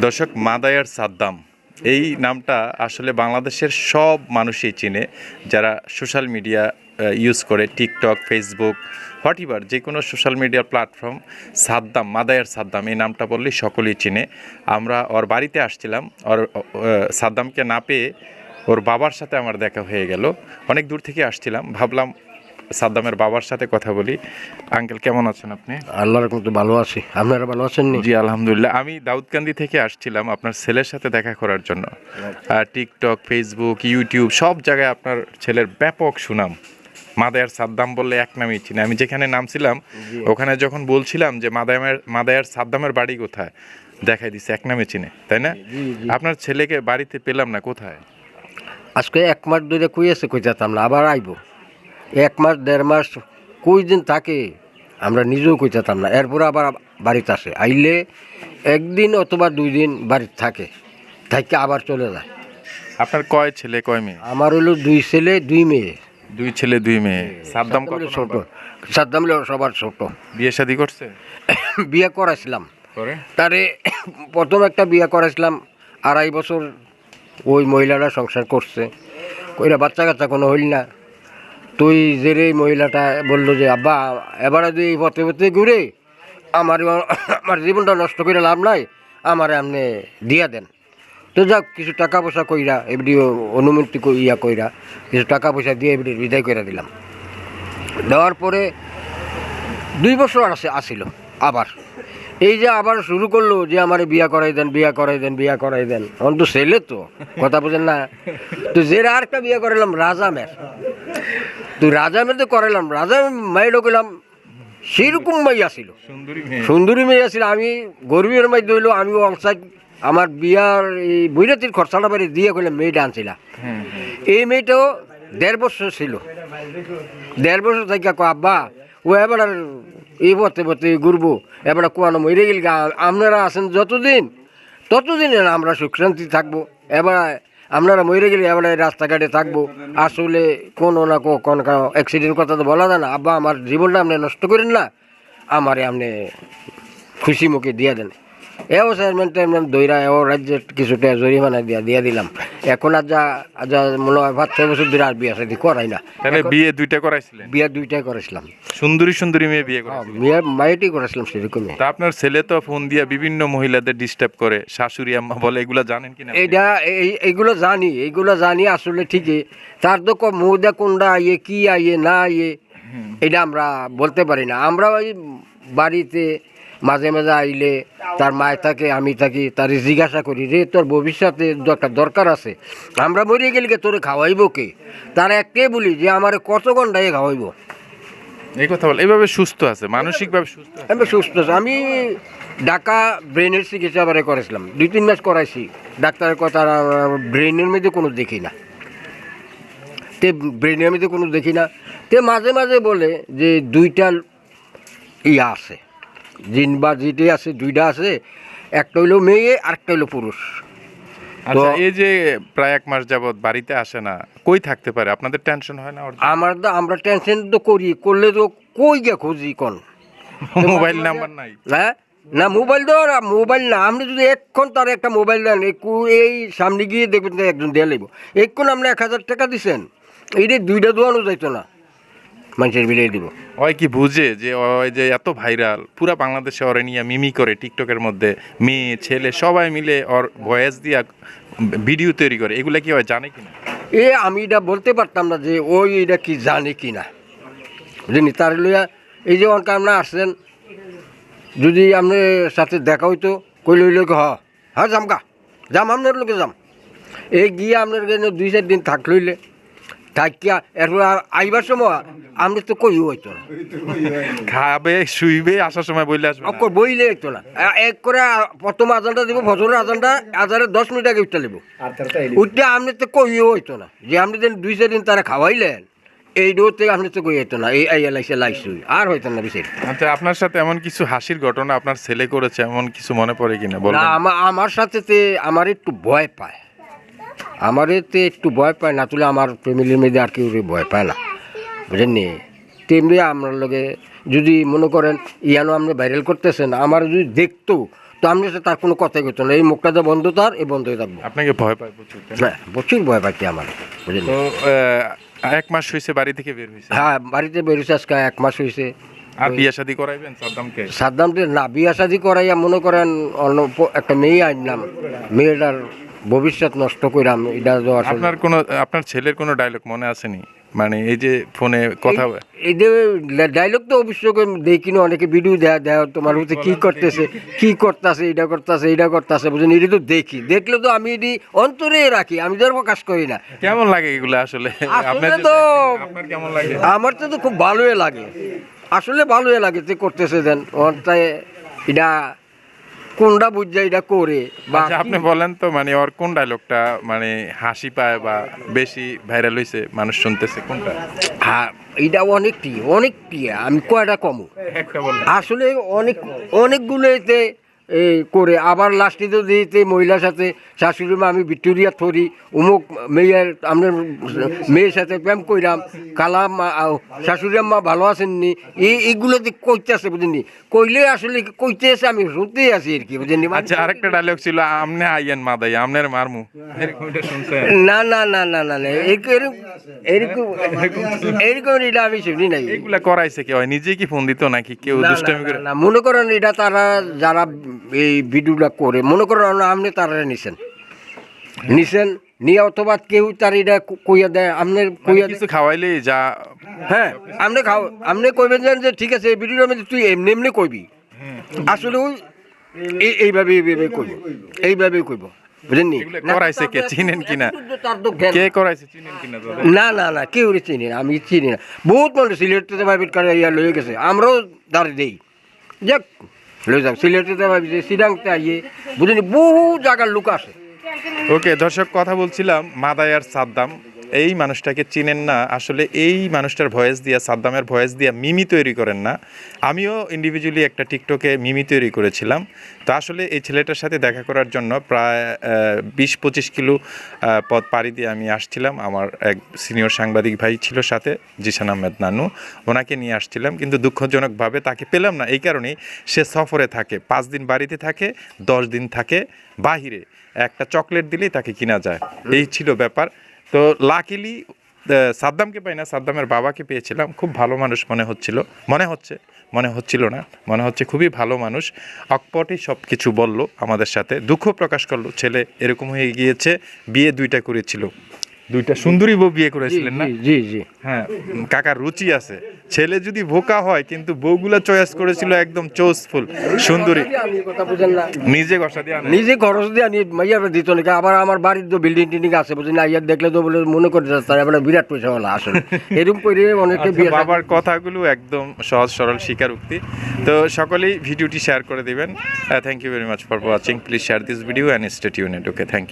দর্শক, মাদায়ার সাদ্দাম এই নামটা আসলে বাংলাদেশের সব মানুষই চিনে, যারা সোশ্যাল মিডিয়া ইউজ করে, টিকটক, ফেসবুক, হোয়াটএভার যে কোনো সোশ্যাল মিডিয়া প্ল্যাটফর্ম। সাদ্দাম, মাদায়ার সাদ্দাম এই নামটা বললেই সকলেই চিনে। আমরা ওর বাড়িতে আসছিলাম, সাদ্দামকে না পেয়ে ওর বাবার সাথে আমার দেখা হয়ে গেল। অনেক দূর থেকে আসছিলাম, ভাবলাম সাদ্দামের বাবার সাথে কথা বলি। আঙ্কেল, কেমন আছেন আপনি? আল্লাহর রহমতে ভালো আছি। আপনারা ভালো আছেন? জি আলহামদুলিল্লাহ। আমি দাউদকান্দি থেকে আসছিলাম আপনার ছেলের সাথে দেখা করার জন্য। টিকটক, ফেসবুক, ইউটিউব সব জায়গায় আপনার ছেলের ব্যাপক সুনাম। মাদায়ার সাদ্দাম বললে এক নামই চিনি। আমি যেখানে নামছিলাম ওখানে যখন বলছিলাম যে মাদায়ার সাদ্দামের বাড়ি কোথায়, দেখাই দিছে এক নামে চিনে, তাই না? আপনার ছেলেকে বাড়িতে পেলাম না, কোথায়? আজকে 1 মাস ধরে কইছে কই যেতাম না, আবার আইব। 1 মাস 1.5 মাস কই দিন থাকে আমরা নিজেও কই যেতাম না, এরপর আবার বাড়িতে আসে। আইলে 1 দিন অথবা 2 দিন বাড়িতে থাকে, থাকি আবার চলে যায়। আপনার কয় ছেলে কয় মেয়ে? আমার হলো 2 ছেলে 2 মেয়ে। 2 ছেলে 2 মেয়ে। সাদ্দাম কত ছোট? নম্বর? সাদ্দাম হলো সবার ছোট। বিয়ে শাদী করছে? বিয়ে করাইছিলাম করে তারে, প্রথম একটা বিয়ে করাইছিলাম, 2.5 বছর ওই মহিলাটা সংসার করছে, কইরা বাচ্চা কাচ্চা কোনো হইল না। তুই যে রে মহিলাটা বললো যে আব্বা এবারে তুই পথে পথে ঘুরে আমার জীবনটা নষ্ট করে লাভ নাই, আমারে আপনি দিয়া দেন। তো যাক, কিছু টাকা পয়সা কইরা এমনি অনুমতি কইরা কিছু টাকা পয়সা দিয়ে এমনি বিদায় করে দিলাম। দেওয়ার পরে 2 বছর আসিল আবার, এই যে আবার শুরু করলো যে আমার বিয়া করাই দেন, বিয়া করাই দেন, বিয়া করাই দেন। অন্ত ছেলে তো কথা বোঝেন না। তো যে আরেকটা বিয়া করাইলাম রাজামের, তো রাজামের তো করাইলাম, রাজাম মাইডও কইলাম, সেরকম মাই আসিল, সুন্দরী মেয়ে আসিল। আমি গর্বীর মাই দইল, আমি অংশায় আমার বিয়ার এই বৈরাতির খরচাটা বাড়ি দিয়ে কইলাম মেয়েটা আনছিলাম। এই মেয়েটাও 1.5 বছর ছিল। 1.5 বছর থেকে আব্বা ও এবার এই পথে পথে ঘুরবো, এবার কোয়ানো মরে গেল, আপনারা আছেন যতদিন ততদিন আমরা সুখ শান্তি থাকবো, এবার আপনারা মরে গেলে এবার রাস্তাঘাটে থাকবো। আসলে কোনো না কোন অ্যাক্সিডেন্ট কথা তো বলা যায় না। আব্বা আমার জীবনটা আপনি নষ্ট করেন না, আমারে আপনি খুশি মুখে দিয়ে দেন। এও চেয়ারম্যান দইরা এও রাজ্যের কিছুটা জরিমানা দিয়া দিলাম। এখন আজ মনে হয় 5-6 বছর ধরে আর বিয়া শাদী করাই না। তাহলে বিয়ে 2টা করাইছিলেন? বিয়া 2টাই করেছিলাম। সুন্দরী মেয়ে বিয়ে করেছিলেন? বিয়ে মাইটি করেছিলাম সেরকমই। তা আপনার ছেলে তো ফোন দিয়া বিভিন্ন মহিলাদের ডিস্টার্ব করে, শাশুড়ি আম্মা বলে, এগুলা জানেন কিনা? এইগুলো জানি আসলে ঠিকই। তার তো মুদা কোনটা আইয়ে কি আইয়ে না আইয়ে এটা আমরা বলতে পারি না। আমরা ওই বাড়িতে মাঝে মাঝে আইলে তার মায় থাকে, আমি থাকি, তার জিজ্ঞাসা করি, রে তোর ভবিষ্যতে একটা দরকার আছে, আমরা মরে গেলে তোরে খাওয়াইব কে? তারা একটাই বলি যে আমার কত ঘন্টায় খাওয়াইব। এই কথা বল, এইভাবে সুস্থ আছে, মানসিকভাবে সুস্থ আছে? আমি সুস্থ আছি। আমি ঢাকা ব্রেনের চিকিৎসা বারে করেছিলাম, 2-3 মাস করাইছি। ডাক্তারের কথা ব্রেনের মধ্যে কোনো দেখি না, তে ব্রেনের মধ্যে কোনো দেখি না। তে মাঝে মাঝে বলে যে 2টা ইয়া আছে, জিন বা জিটে আছে, 2টা আছে, একটা হইলো মেয়ে আর একটা হইলো পুরুষ। আচ্ছা, এই যে প্রায় 1 মাস যাবত বাড়িতে আসে না, কই থাকতে পারে? আপনাদের টেনশন হয় না? আমরা টেনশন তো করলে তো কই গিয়ে খুঁজি কোন মোবাইল নাম্বার নাই? হ্যাঁ না, মোবাইল না, আপনি যদি এক্ষণ তার একটা মোবাইল দেন, এই সামনে গিয়ে দেখবেন একজন দিয়ে লাগবো। এক্ষণ আপনি 1000 টাকা দিচ্ছেন, এইটা 2টা দোয়ানো যাইতো না, মানুষের বিলিয়ে দিব। ওই কি বুঝে যে ওই যে এত ভাইরাল পুরা বাংলাদেশে ওরে নিয়ে মিমি করে, টিকটকের মধ্যে মেয়ে ছেলে সবাই মিলে ওর ভয়েস দিয়া ভিডিও তৈরি করে, এগুলা কি হয় জানে কিনা? আমি এটা বলতে পারতাম না যে ওই এটা কি জানে কি না, বুঝলি? তার লইয়া এই যে অনেক আপনার আসছেন, যদি আপনার সাথে দেখা হইতো, কইলে হইল হ্যাঁ যাম আপনার লোকে যাম, এই গিয়ে আপনার 2-4 দিন থাকলইলে থাকিয়া এরপর আইবার সময় আপনি তো কই হইতো না, খাবে শুইবে, আসার সময় বইলে আসবে না। বইলে হইতো না। এক করে প্রথম আজানটা দিব, ফজরের আজানটা, আজানের 10 মিনিট আগে উঠতে লিব, উঠতে আপনি তো কই হইতো না যে আপনি যেন 2-4 দিন তারা খাওয়াইলেন, এই ডোতে আপনি তো কই হইতো না, এই লাইসুই আর হইতো না বেশি। আচ্ছা, আপনার সাথে এমন কিছু হাসির ঘটনা আপনার ছেলে করেছে, এমন কিছু মনে পড়ে কিনা বলবেন? আমার সাথে আমার একটু ভয় পায়, আমার এতে একটু ভয় পায় না, তুলে আমার ফ্যামিলির মধ্যে আর কেউ ভয় পায় না, বুঝেননি? তেমনি আপনার লগে যদি মনে করেন ইয়ানো আপনি ভাইরাল করতেছেন, আমার যদি দেখতো তো আমি তার কোনো কথাই করতো না, এই মুখটা যে বন্ধ তার, এই বন্ধ হয়ে থাকবো। আপনাকে ভয় পায় প্রচুর। হ্যাঁ, প্রচুর ভয় পাচ্ছি আমার, বুঝলেন। তো 1 মাস হয়েছে বাড়ি থেকে বের হয়েছে। হ্যাঁ, বাড়িতে বেরোছে আজকে 1 মাস হয়েছে। আর বিয়ে শাদী করাইবেন সাদ্দামকে? সাদ্দামদের না, বিয়া শাদি করাইয়া মনে করেন অন্য একটা মেয়ে আনলাম, মেয়েটার ভবিষ্যৎ নষ্ট কইরাম, এটা তো আসলে আপনার ছেলের কোনো ডায়লগ মনে আসেনি? মানে এই যে ফোনে কথা এই যে ডায়লগ তো অবশ্য দেখি না, অনেকে ভিডিও দেয় তোমার হচ্ছে কি করতেছে এটা করতেছে বুঝলেন, এটা তো দেখি, দেখলে তো আমি এটি অন্তরে রাখি, আমি তো আর প্রকাশ করি না। কেমন লাগে এগুলো আসলে? আপনার কেমন লাগে? আমার তো খুব ভালোই লাগে, আসলে ভালোই লাগে যে করতেছে দেন অন্তায়, এটা কোনটা বুঝছে এটা করে বা আচ্ছা, আপনি বলেন তো, মানে ওর কোন ডায়লগটা মানে হাসি পায় বা বেশি ভাইরাল হয়েছে, মানুষ শুনতেছে কোনটা? হ্যাঁ, এটা অনেকটি আমি কয়টা কমু, একটা বলেন। আসলে অনেকগুলো এতে করে আবার লাস্টে তো দিতে মহিলার সাথে শাশুড়ি মা, আমি ভিক্টোরিয়া থরি অমুক মেয়ের আপনার মেয়ের সাথে প্রেম কইরাম, কালা মা শাশুড়ি মা ভালো আছেননি, এইগুলো কইতে আছে বুঝেননি, কইলে আসলে কইতে আছে, আমি শুনতেই আছি আর কি, বুঝেননি। আচ্ছা, আরেকটা ডায়লগ ছিল, আমনে আইয়েন মাদাই আমনের মারমু, এরকম এটা শুনছেন? না না না না না না, এরকম এটা আমি শুনি নাই। এগুলা করাইছে কি হয়? নিজে কি ফোন দিত নাকি কেউ দুষ্টামি করে? না, মনে করেন এটা তারা যারা এই ভিডিওটা করে, মনে করেন আপনি তারা নিছেন নিয়ে, অথবা কেউ তার এটা কইয়া দেয়, আপনার কইয়া কিছু খাওয়াইলে যা। হ্যাঁ, আপনি কইবেন যে ঠিক আছে এই ভিডিওর মধ্যে তুই এমনি কইবি, আসলে ওই এইভাবে এইভাবেই কইব, বুঝেননি। করাইছে কে, চিনেন কিনা? কে করাইছে, চিনেন কিনা? না না না, কেউ চিনি না, আমি চিনি না। বহুত মানুষ সিলেটে ভাবি ইয়া লয়ে গেছে, আমরাও দাঁড়িয়ে দেই, যাক লয়ে যাক, সিলেটে ভাবি যে সিডাংতে আইয়ে, বুঝেনি বহু জায়গার লোক আসে। ওকে দর্শক, কথা বলছিলাম মাদাই আর সাদ্দাম, এই মানুষটাকে চিনেন না আসলে। এই মানুষটার ভয়েস দিয়া, সাদ্দামের ভয়েস দিয়া মিমি তৈরি করেন না। আমিও ইন্ডিভিজুয়ালি একটা টিকটকে মিমি তৈরি করেছিলাম। তো আসলে এই ছেলেটার সাথে দেখা করার জন্য প্রায় 20-25 কিলো পথ পাড়ি দিয়ে আমি আসছিলাম। আমার এক সিনিয়র সাংবাদিক ভাই ছিল সাথে, জিসান আহমেদ নানু, ওনাকে নিয়ে আসছিলাম, কিন্তু দুঃখজনকভাবে তাকে পেলাম না। এই কারণেই সে সফরে থাকে, 5 দিন বাড়িতে থাকে, 10 দিন থাকে বাহিরে। একটা চকলেট দিলেই তাকে কিনা যায়, এই ছিল ব্যাপার। তো লাকিলি সাদ্দামকে পাই না, সাদ্দামের বাবাকে পেয়েছিলাম। খুব ভালো মানুষ মনে হচ্ছিল না, মনে হচ্ছে খুবই ভালো মানুষ। অকপটই সব কিছু বললো আমাদের সাথে, দুঃখ প্রকাশ করলো, ছেলে এরকম হয়ে গিয়েছে, বিয়ে 2টা করেছিল, 2টা সুন্দরী বউ বিয়ে করেছিলেন না? জি জি, হ্যাঁ, কাকার রুচি আছে। ছেলে যদি বোকা হয়, কিন্তু বউগুলা চয়েস করেছিল একদম চোজফুল সুন্দরী, নিজে ঘষা দিয়ে আনে, নিজে খরচ দিয়ে আনি, মাইয়ার দিত নাকি। আবার আমার বাড়ির তো বিল্ডিং টিল্ডিং আছে, বুঝলি না, ইয়ার দেখলে তো বলে মনে করে তারা বিরাট পয়সাওয়ালা আসলে, এরকম করে অনেকে বিয়ে। বাবার কথাগুলো একদম সহজ সরল স্বীকারোক্তি। তো সকলেই ভিডিওটি শেয়ার করে দিবেন। Thank you very much for watching. Please share this video and stay tuned. Okay, thank you.